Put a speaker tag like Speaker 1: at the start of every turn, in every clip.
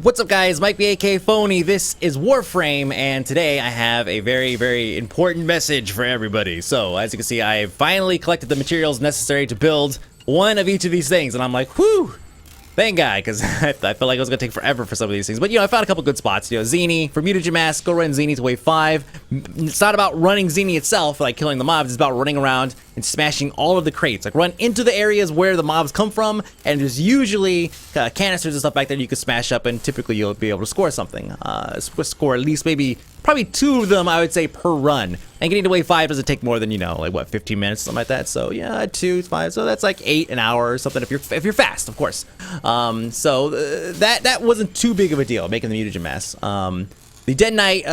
Speaker 1: What's up, guys? Mike the AK Phony. This is Warframe, and today I have a very, very important message for everybody. So, as you can see, I finally collected the materials necessary to build one of each of these things, and I'm like, whew! Thank God, because I felt like it was going to take forever for some of these things. But, I found a couple good spots. Zini, for mutagen mass, go run Zini to wave 5. It's not about running Zini itself, like killing the mobs. It's about running around and smashing all of the crates. Like, run into the areas where the mobs come from, and there's usually canisters and stuff back there you can smash up, and typically you'll be able to score something. Score at least probably 2 of them, I would say, per run. And getting to wave 5 doesn't take more than, 15 minutes, something like that. So, yeah, 2, 5. So that's like 8 an hour or something if you're fast, of course. That wasn't too big of a deal, making the mutagen mass. The detonite,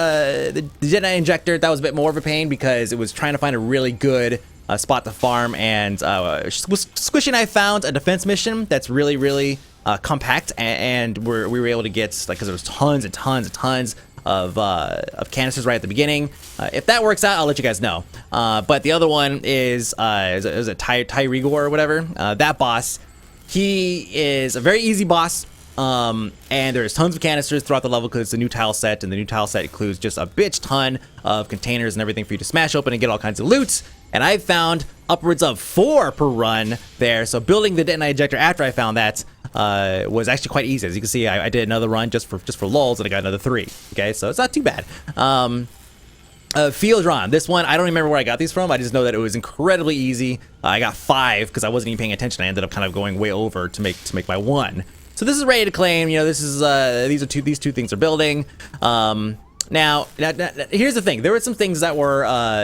Speaker 1: the detonite injector, that was a bit more of a pain because it was trying to find a really good spot to farm. And Squishy and I found a defense mission that's really, really compact, and we were able to get, because there was tons and tons and tons of canisters right at the beginning. If that works out, I'll let you guys know. But the other one is a Tyrigor or whatever. That boss, he is a very easy boss. And there's tons of canisters throughout the level because it's a new tile set, and the new tile set includes just a bitch ton of containers and everything for you to smash open and get all kinds of loot. And I've found upwards of 4 per run there. So building the detonite ejector after I found that was actually quite easy. As you can see, I did another run just for lulz, and I got another 3. Okay, so it's not too bad. Field drawn. This one, I don't remember where I got these from. I just know that it was incredibly easy. I got 5 because I wasn't even paying attention. I ended up kind of going way over to make my 1. So this is ready to claim. This is these two things are building. Now, here's the thing. There were some things that were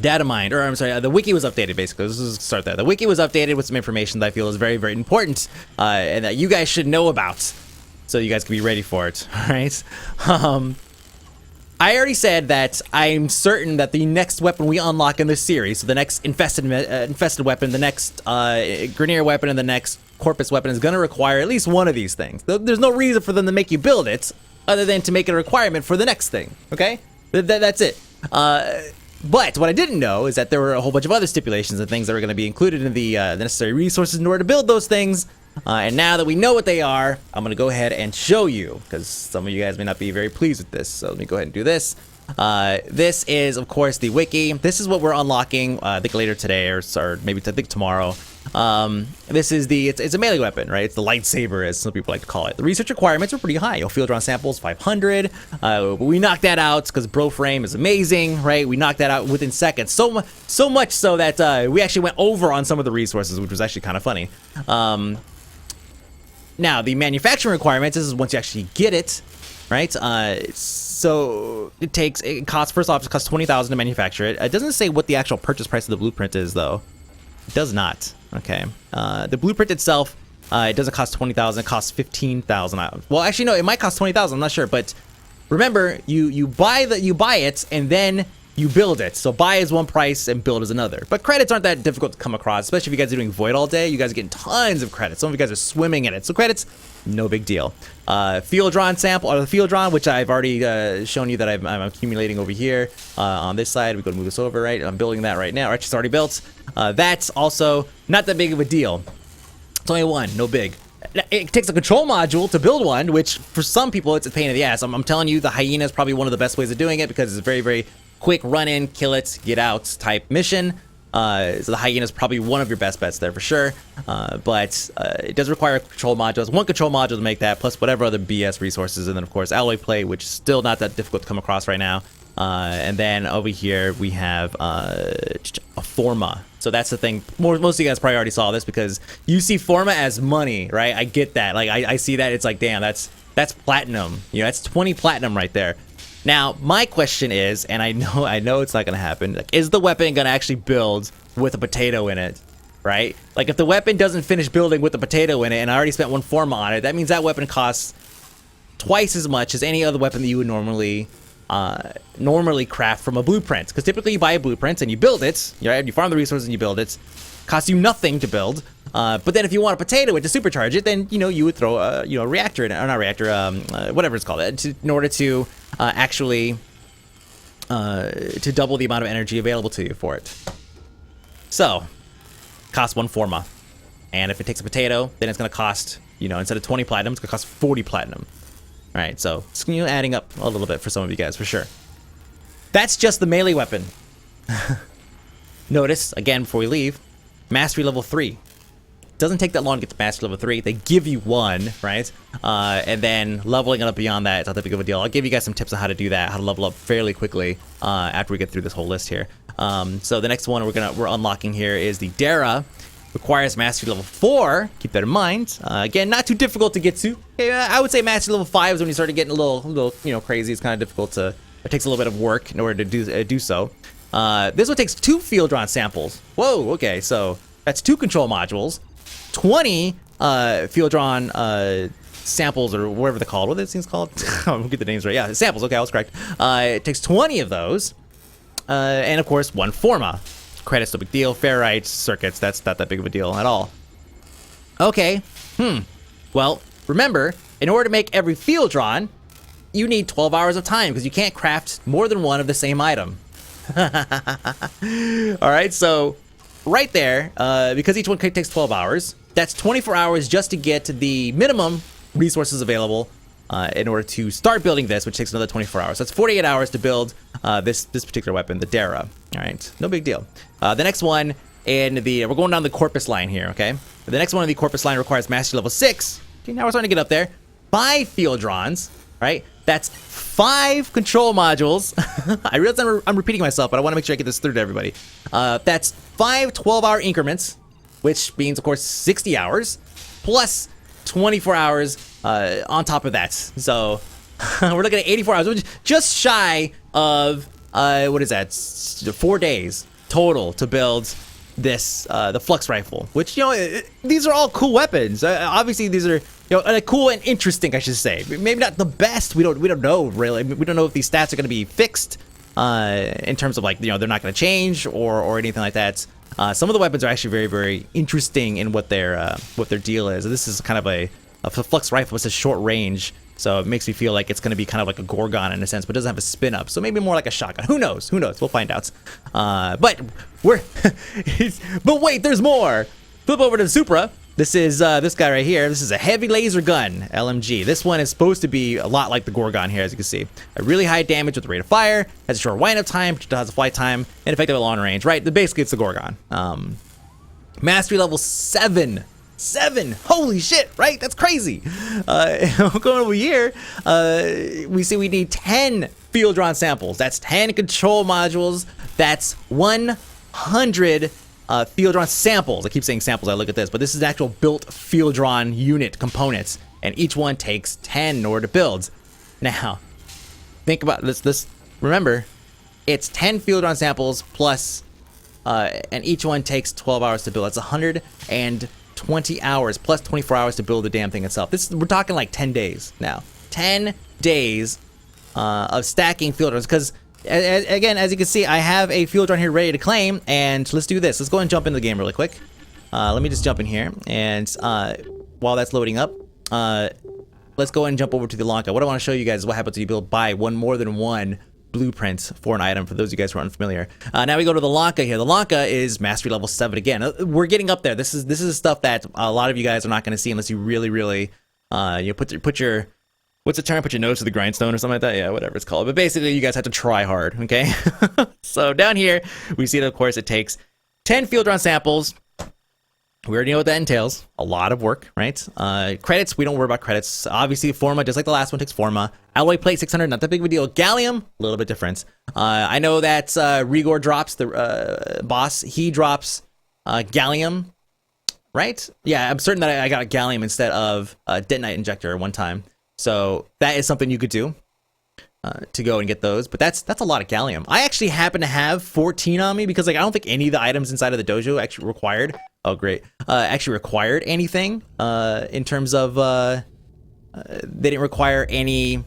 Speaker 1: data mined, or I'm sorry, the wiki was updated. Basically, let's just start there. The wiki was updated with some information that I feel is very, very important, and that you guys should know about, so you guys can be ready for it. All right. I already said that I'm certain that the next weapon we unlock in this series, so the next infested weapon, the next Grenier weapon, and the next Corpus weapon is going to require at least one of these things. There's no reason for them to make you build it, other than to make it a requirement for the next thing. Okay, that's it. But what I didn't know is that there were a whole bunch of other stipulations and things that were going to be included in the necessary resources in order to build those things. And now that we know what they are, I'm going to go ahead and show you, because some of you guys may not be very pleased with this. So let me go ahead and do this. This is, of course, the wiki. This is what we're unlocking, I think later today, or maybe I think tomorrow. This is it's a melee weapon, right? It's the lightsaber, as some people like to call it. The research requirements are pretty high. You'll field round samples 500. But we knocked that out because Warframe is amazing, right? We knocked that out within seconds. So much so that we actually went over on some of the resources, which was actually kind of funny. Now, the manufacturing requirements, this is once you actually get it, right? So it costs, first off, it costs 20,000 to manufacture it. It doesn't say what the actual purchase price of the blueprint is, though. It does not. Okay. The blueprint itself, it doesn't cost 20,000. It costs 15,000. Well, actually, no, it might cost 20,000. I'm not sure, but remember, you buy it and then you build it. So buy is one price and build is another. But credits aren't that difficult to come across, especially if you guys are doing Void all day. You guys are getting tons of credits. Some of you guys are swimming in it. So credits, no big deal. Field drawn sample, or the field drawn, which I've already shown you that I'm accumulating over here on this side. We go to move this over, right? I'm building that right now. Actually, it's already built. That's also not that big of a deal. It's only 1, no big. It takes a control module to build one, which for some people it's a pain in the ass. I'm telling you, the hyena is probably one of the best ways of doing it because it's very, very quick run in, kill it, get out type mission. So the hyena is probably one of your best bets there for sure. But it does require control modules. 1 control module to make that, plus whatever other BS resources, and then of course alloy plate, which is still not that difficult to come across right now. And then over here we have a Forma. So that's the thing. Most of you guys probably already saw this because you see Forma as money, right? I get that. Like I see that. It's like, damn, that's platinum. That's 20 platinum right there. Now, my question is, and I know it's not gonna happen, like, is the weapon gonna actually build with a potato in it, right? Like, if the weapon doesn't finish building with the potato in it, and I already spent 1 Forma on it, that means that weapon costs twice as much as any other weapon that you would normally craft from a blueprint. Because typically you buy a blueprint and you build it, right? You farm the resources and you build it. Costs you nothing to build. But then if you want a potato to supercharge it, then you would throw a reactor in it, or not reactor, whatever it's called, in order to actually to double the amount of energy available to you for it. So, costs 1 Forma. And if it takes a potato, then it's going to cost, you know, instead of 20 platinum, it's going to cost 40 platinum. All right, so it's, you know, adding up a little bit for some of you guys, for sure. That's just the melee weapon. Notice, again, before we leave, Mastery level 3. Doesn't take that long to get to Mastery level 3. They give you 1, right? And then leveling it up beyond that is not that big of a deal. I'll give you guys some tips on how to do that, how to level up fairly quickly after we get through this whole list here. So the next one we're unlocking here is the Dara. Requires Mastery level 4. Keep that in mind. Again, not too difficult to get to. I would say Mastery level 5 is when you start getting a little, you know, crazy. It's kind of difficult to. It takes a little bit of work in order to do so. This one takes 2 field drawn samples. Whoa. Okay, so that's 2 control modules, 20 field drawn samples or whatever they're called. What are these things called? I'll get the names right. Yeah, samples. Okay, I was correct. It takes 20 of those, and of course 1 forma. Credits, no big deal. Ferrite circuits, that's not that big of a deal at all. Okay, well, remember, in order to make every field drawn, you need 12 hours of time because you can't craft more than 1 of the same item. Alright, so right there, because each one takes 12 hours, that's 24 hours just to get to the minimum resources available in order to start building this, which takes another 24 hours. That's 48 hours to build this particular weapon, the Dara. All right, no big deal. The next one in the we're going down the Corpus line here, okay? The next one in the Corpus line requires Mastery level 6. Okay, now we're starting to get up there. 5 field drawns, right? That's 5 control modules. I realize I'm repeating myself, but I want to make sure I get this through to everybody. That's 5 12-hour increments, which means, of course, 60 hours, plus 24 hours on top of that. So we're looking at 84 hours, which is just shy of, what is that, 4 days total to build this, the Flux Rifle, which, you know, these are all cool weapons. Obviously, these are, you know, cool and interesting, I should say. Maybe not the best. We don't know, really. We don't know if these stats are going to be fixed in terms of, like, you know, they're not going to change or anything like that. Some of the weapons are actually very, very interesting in what their deal is. This is kind of a Flux Rifle. It's a short range, so it makes me feel like it's going to be kind of like a Gorgon in a sense, but doesn't have a spin up. So maybe more like a shotgun. Who knows? Who knows? We'll find out. But we're but wait, there's more. Flip over to the Supra. This is this guy right here. This is a heavy laser gun, LMG. This one is supposed to be a lot like the Gorgon here, as you can see. A really high damage with the rate of fire, has a short wind-up time, but has a flight time, and effective at long range, right? Basically, it's the Gorgon. Mastery level 7. 7! Holy shit, right? That's crazy. Going over here, we see we need 10 field drawn samples. That's 10 control modules. That's 100 field drawn samples. I keep saying samples, I look at this, but this is actual built field drawn unit components, and each one takes 10 in order to build. Now, think about this. Remember, it's 10 field drawn samples plus, and each one takes 12 hours to build. That's 120 hours plus 24 hours to build the damn thing itself. We're talking like 10 days now. 10 days of stacking field draws, because again, as you can see, I have a field drawn here ready to claim, and let's do this. Let's go and jump into the game really quick. Let me just jump in here, and while that's loading up, let's go and jump over to the Lanka. What I want to show you guys is what happens when you buy more than one blueprint for an item, for those of you guys who are unfamiliar. Now we go to the Lanka here. The Lanka is Mastery level 7 again. We're getting up there. This is stuff that a lot of you guys are not going to see unless you really, you know, put your what's the term? Put your nose to the grindstone or something like that? Yeah, whatever it's called. But basically, you guys have to try hard, okay? So down here, we see that, of course, it takes 10 field drawn samples. We already know what that entails. A lot of work, right? Credits, we don't worry about credits. Obviously, Forma, just like the last one, takes Forma. Alloy plate, 600, not that big of a deal. Gallium, a little bit different. I know that Rigor drops, the boss, he drops Gallium, right? Yeah, I'm certain that I got a Gallium instead of a Detonite Injector one time. So that is something you could do to go and get those. But that's a lot of Gallium. I actually happen to have 14 on me because, like, I don't think any of the items inside of the dojo actually required. Oh, great. Actually required anything in terms of they didn't require any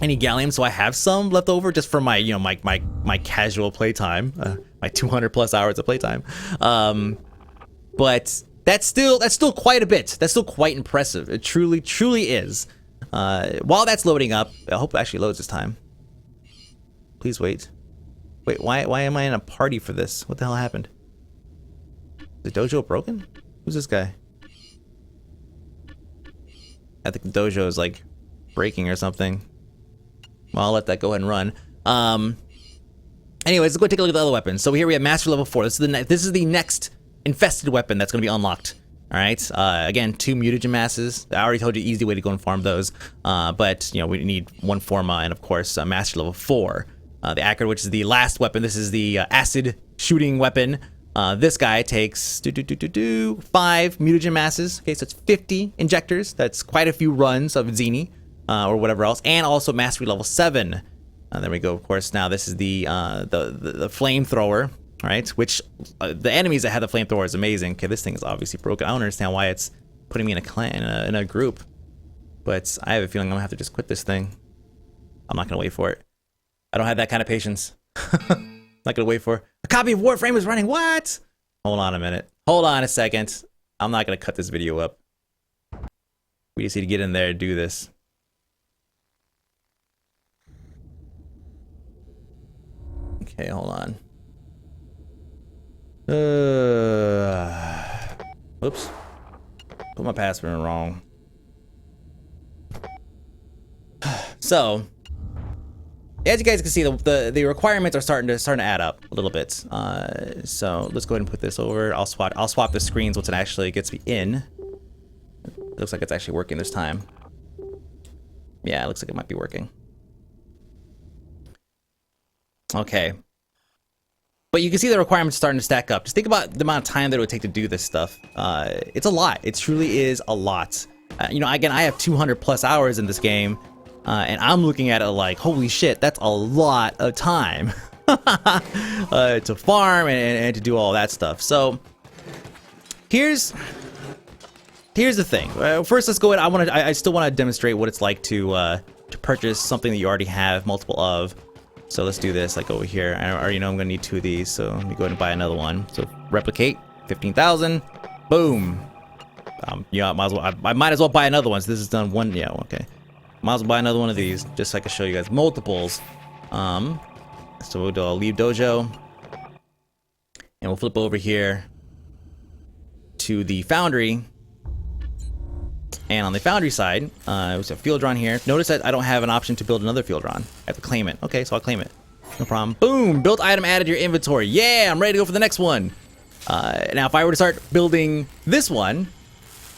Speaker 1: gallium, so I have some left over just for my, you know, my casual playtime, my 200 plus hours of playtime. But that's still quite a bit. That's still quite impressive. It truly is. While that's loading up, I hope it actually loads this time. Please wait. Wait, why am I in a party for this? What the hell happened? Is the dojo broken? Who's this guy? I think the dojo is like breaking or something. Well, I'll let that go ahead and run. Anyways, let's go take a look at the other weapons. So here we have Master Level 4. This is the next infested weapon that's going to be unlocked. All right. Again, 2 mutagen masses. I already told you easy way to go and farm those. But you know we need 1 Forma and of course Master Level 4. The Acrid, which is the last weapon. This is the acid shooting weapon. This guy takes 5 mutagen masses. Okay, so it's 50 injectors. That's quite a few runs of Zini or whatever else, and also Mastery Level 7. There we go. Of course, now this is the flamethrower. Right, which the enemies that have the flamethrower is amazing. Okay, this thing is obviously broken. I don't understand why it's putting me in a clan, in a group. But I have a feeling I'm gonna have to just quit this thing. I'm not gonna wait for it. I don't have that kind of patience. Not gonna wait for a copy of Warframe is running. What? Hold on a minute. Hold on a second. I'm not gonna cut this video up. We just need to get in there and do this. Okay, hold on. Whoops. Put my password in wrong. So, as you guys can see, the requirements are starting to add up a little bit. So let's go ahead and put this over. I'll swap the screens once it actually gets me in. It looks like it's actually working this time. Yeah, it looks like it might be working. Okay. But you can see the requirements starting to stack up. Just think about the amount of time that it would take to do this stuff. It's a lot. It truly is a lot. You know, again, I have 200+ hours in this game, and I'm looking at it like, holy shit, that's a lot of time to farm and to do all that stuff. So here's the thing. First, let's go ahead. I still want to demonstrate what it's like to purchase something that you already have multiple of. So let's do this, like over here. I already know I'm gonna need 2 of these, so let me go ahead and buy another one. So replicate, 15,000, boom. Yeah, I might as well buy another one. So this is done one, yeah, okay. Might as well buy another one of these, just so I can show you guys multiples. So I'll leave Dojo, and we'll flip over here to the Foundry. And on the Foundry side, there's a Fieldron here. Notice that I don't have an option to build another Fieldron. I have to claim it. Okay, so I'll claim it. No problem. Boom! Built item added to your inventory. Yeah, I'm ready to go for the next one. Now, if I were to start building this one,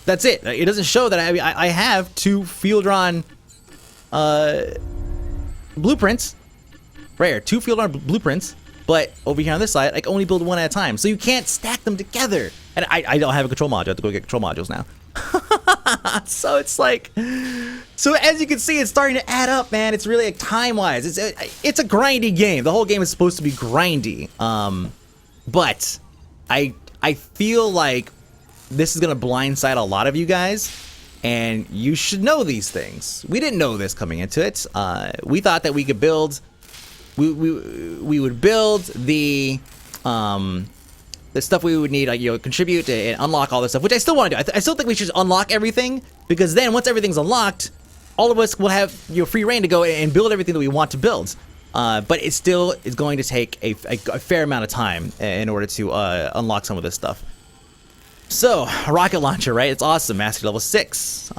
Speaker 1: that's it. It doesn't show that I have 2 Fieldron blueprints. Right here, 2 Fieldron blueprints. But over here on this side, I can only build 1 at a time. So you can't stack them together. And I don't have a control module. I have to go get control modules now. So it's like, so as you can see, it's starting to add up, man. It's really like time-wise. It's a grindy game. The whole game is supposed to be grindy. But I feel like this is gonna blindside a lot of you guys, and you should know these things. We didn't know this coming into it. We thought that we could build. We would build the stuff we would need, like, you know, contribute and unlock all this stuff, which I still want to do. I still think we should unlock everything, because then once everything's unlocked, all of us will have, you know, free reign to go and build everything that we want to build. But it still is going to take a fair amount of time in order to unlock some of this stuff. So, a rocket launcher, right? It's awesome. Mastery level 6.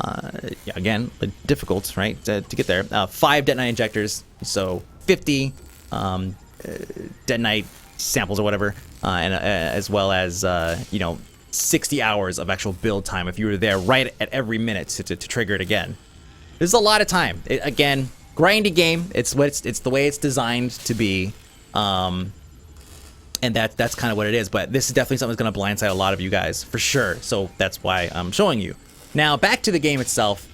Speaker 1: Yeah, again, difficult, right, to get there. 5 detonite injectors, so 50 detonite samples or whatever, and as well as you know, 60 hours of actual build time if you were there right at every minute to trigger it again. This is a lot of time. Again, grindy game. It's the way it's designed to be, and that's kind of what it is. But this is definitely something that's going to blindside a lot of you guys for sure. So that's why I'm showing you. Now back to the game itself.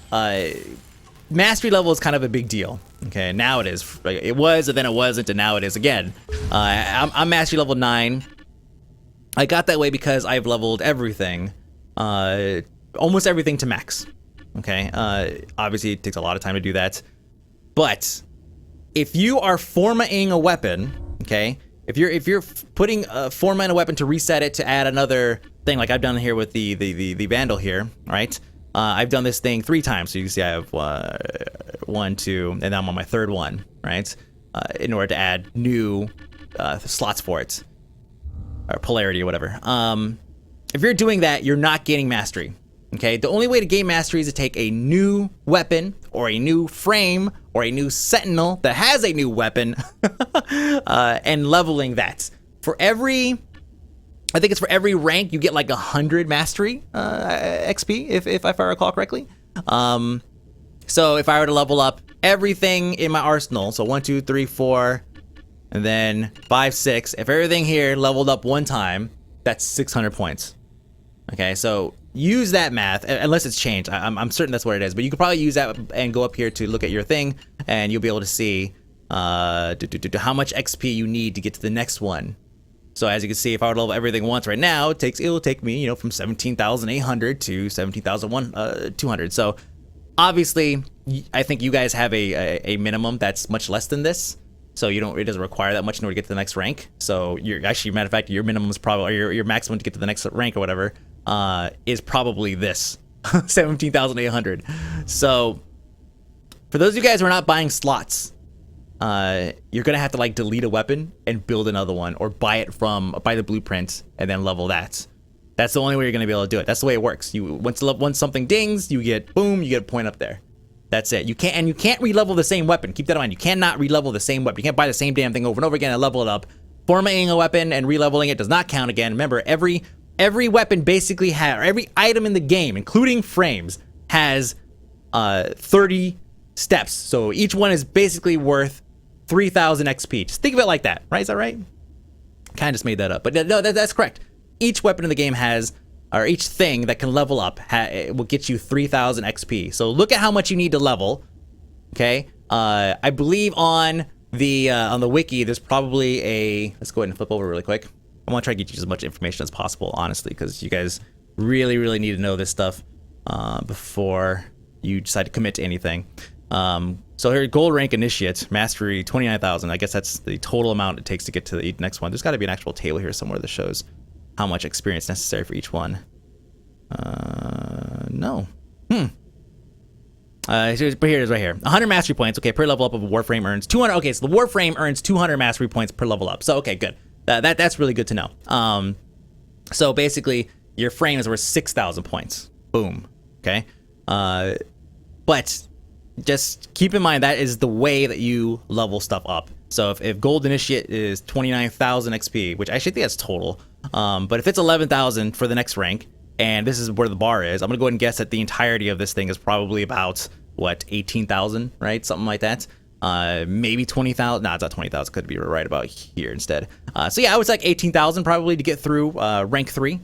Speaker 1: Mastery level is kind of a big deal. Okay, now it is. It was, and then it wasn't, and now it is again. I'm mastery level 9. I got that way because I've leveled everything, almost everything to max. Okay, obviously it takes a lot of time to do that, but if you are formatting a weapon, okay, if you're putting a format in a weapon to reset it to add another thing, like I've done here with the Vandal here, right? I've done this thing 3 times, so you can see I have 1, 2, and now I'm on my 3rd one, right? In order to add new slots for it, or polarity or whatever. if you're doing that, you're not gaining mastery. Okay, the only way to gain mastery is to take a new weapon or a new frame or a new sentinel that has a new weapon and leveling that. For every, I think it's for every rank, you get like 100 mastery XP, if I recall correctly. So if I were to level up everything in my arsenal, so 1, 2, 3, 4, and then 5, 6, if everything here leveled up one time, that's 600 points. Okay, so use that math, unless it's changed. I'm certain that's what it is, but you could probably use that and go up here to look at your thing, and you'll be able to see how much XP you need to get to the next one. So as you can see, if I were to level everything once right now, it will take me, from 17,800 to 17,200. So obviously, I think you guys have a minimum that's much less than this. So it doesn't require that much in order to get to the next rank. So matter of fact, your minimum is probably, or your maximum to get to the next rank or whatever, is probably this, 17,800. So for those of you guys who are not buying slots, you're gonna have to like delete a weapon and build another one, or buy the blueprint and then level that. That's the only way you're gonna be able to do it. That's the way it works. Once something dings, you get a point up there. That's it. You can't re-level the same weapon. Keep that in mind. You cannot re-level the same weapon. You can't buy the same damn thing over and over again and level it up. Formatting a weapon and re-leveling it does not count again. Remember, every weapon basically or every item in the game, including frames, has 30 steps. So each one is basically worth 3,000 XP. Just think of it like that, right? Is that right? Kind of just made that up, but no, that's correct. Each weapon in the game or each thing that can level up will get you 3,000 XP. So look at how much you need to level. Okay, I believe on the wiki there's probably let's go ahead and flip over really quick. I want to try to get you as much information as possible, honestly, because you guys really need to know this stuff before you decide to commit to anything. So here, gold rank initiate, mastery 29,000. I guess that's the total amount it takes to get to the next one. There's got to be an actual table here somewhere that shows how much experience necessary for each one. No. But here it is right here. 100 mastery points. Okay, per level up of a Warframe earns 200. Okay, so the Warframe earns 200 mastery points per level up. So okay, good. That's really good to know. So basically, your frame is worth 6,000 points. Boom. Okay. But just keep in mind that is the way that you level stuff up. So if gold initiate is 29,000 XP, which I actually think that's total. But if it's 11,000 for the next rank, and this is where the bar is, I'm gonna go ahead and guess that the entirety of this thing is probably about what, 18,000, right? Something like that. Maybe 20,000. No, it's not 20,000. Could be right about here instead. So yeah, I would say like 18,000 probably to get through rank 3,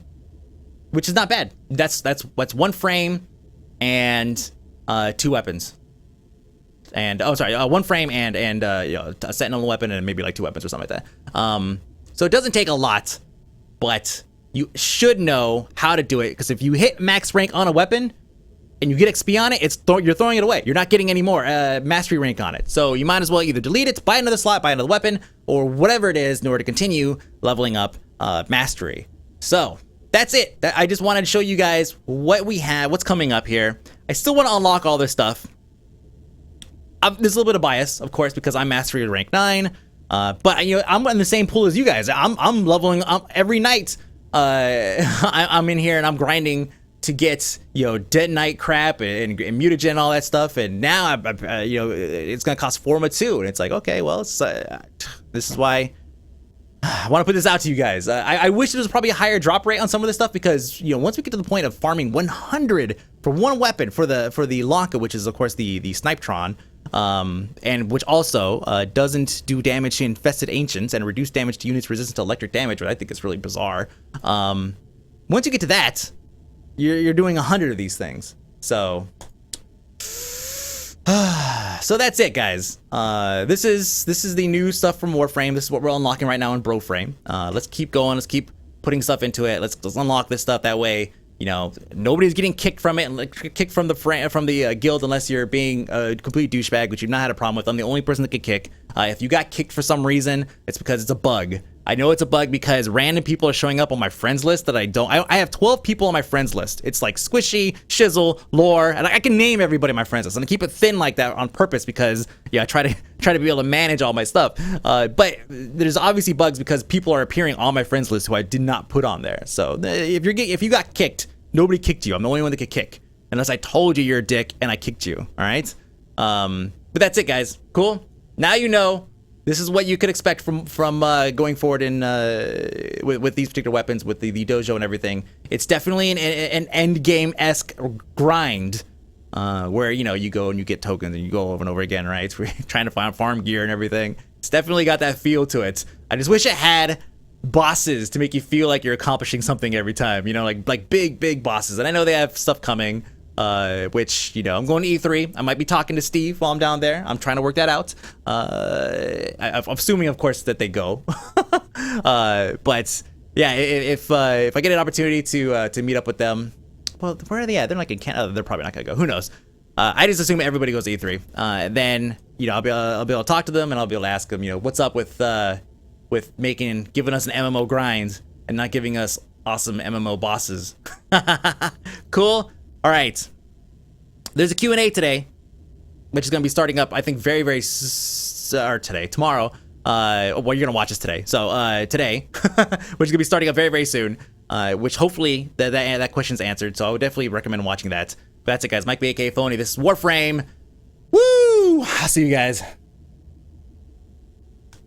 Speaker 1: which is not bad. That's one frame and 2 weapons. And one frame and a sentinel weapon and maybe like 2 weapons or something like that. So it doesn't take a lot, but you should know how to do it, because if you hit max rank on a weapon and you get XP on it, you're throwing it away. You're not getting any more mastery rank on it. So you might as well either delete it, buy another slot, buy another weapon, or whatever it is in order to continue leveling up mastery. So that's it. I just wanted to show you guys what we have, what's coming up here. I still want to unlock all this stuff. There's a little bit of bias, of course, because I'm mastery at rank 9. But I'm in the same pool as you guys. I'm leveling up every night. I'm in here and I'm grinding to get Dead Knight crap and mutagen and all that stuff. And now it's gonna cost Forma too. And it's like, okay, well, this is why I want to put this out to you guys. I wish there was probably a higher drop rate on some of this stuff, because once we get to the point of farming 100 for one weapon for the Lanka, which is of course the Snipetron. And which also doesn't do damage to infested ancients and reduce damage to units resistant to electric damage, which I think is really bizarre. Once you get to that, you're doing 100 of these things. So that's it, guys. This is the new stuff from Warframe. This is what we're unlocking right now in Broframe. Let's keep going. Let's keep putting stuff into it. Let's unlock this stuff. That way, nobody's getting kicked from it and kicked from the guild unless you're being a complete douchebag, which you've not had a problem with. I'm the only person that could kick. If you got kicked for some reason, it's because it's a bug. I know it's a bug because random people are showing up on my friends list that I don't. I have 12 people on my friends list. It's like Squishy, Shizzle, Lore, and I can name everybody on my friends list. And I keep it thin like that on purpose because yeah, I try to be able to manage all my stuff. But there's obviously bugs because people are appearing on my friends list who I did not put on there. So if you got kicked, nobody kicked you. I'm the only one that could kick, unless I told you you're a dick and I kicked you. All right. But that's it, guys. Cool. Now you know. This is what you could expect from going forward in with these particular weapons, with the dojo and everything. It's definitely an end game-esque grind where you go and you get tokens and you go over and over again, right? We're trying to find farm gear and everything. It's definitely got that feel to it. I just wish it had bosses to make you feel like you're accomplishing something every time. Like big bosses. And I know they have stuff coming. Which, I'm going to E3. I might be talking to Steve while I'm down there. I'm trying to work that out. I'm assuming, of course, that they go. But yeah, if I get an opportunity to meet up with them, well, where are they at? They're like in Canada. They're probably not gonna go. Who knows? I just assume everybody goes to E3. Then I'll be able to talk to them and I'll be able to ask them, what's up with giving us an MMO grind and not giving us awesome MMO bosses. Cool. All right, there's a Q&A today, which is going to be starting up, I think, tomorrow. Well, you're going to watch this today. So today, which is going to be starting up very, very soon, which hopefully that question's answered. So I would definitely recommend watching that. But that's it, guys. Mike B, aka Phony. This is Warframe. Woo! I'll see you guys.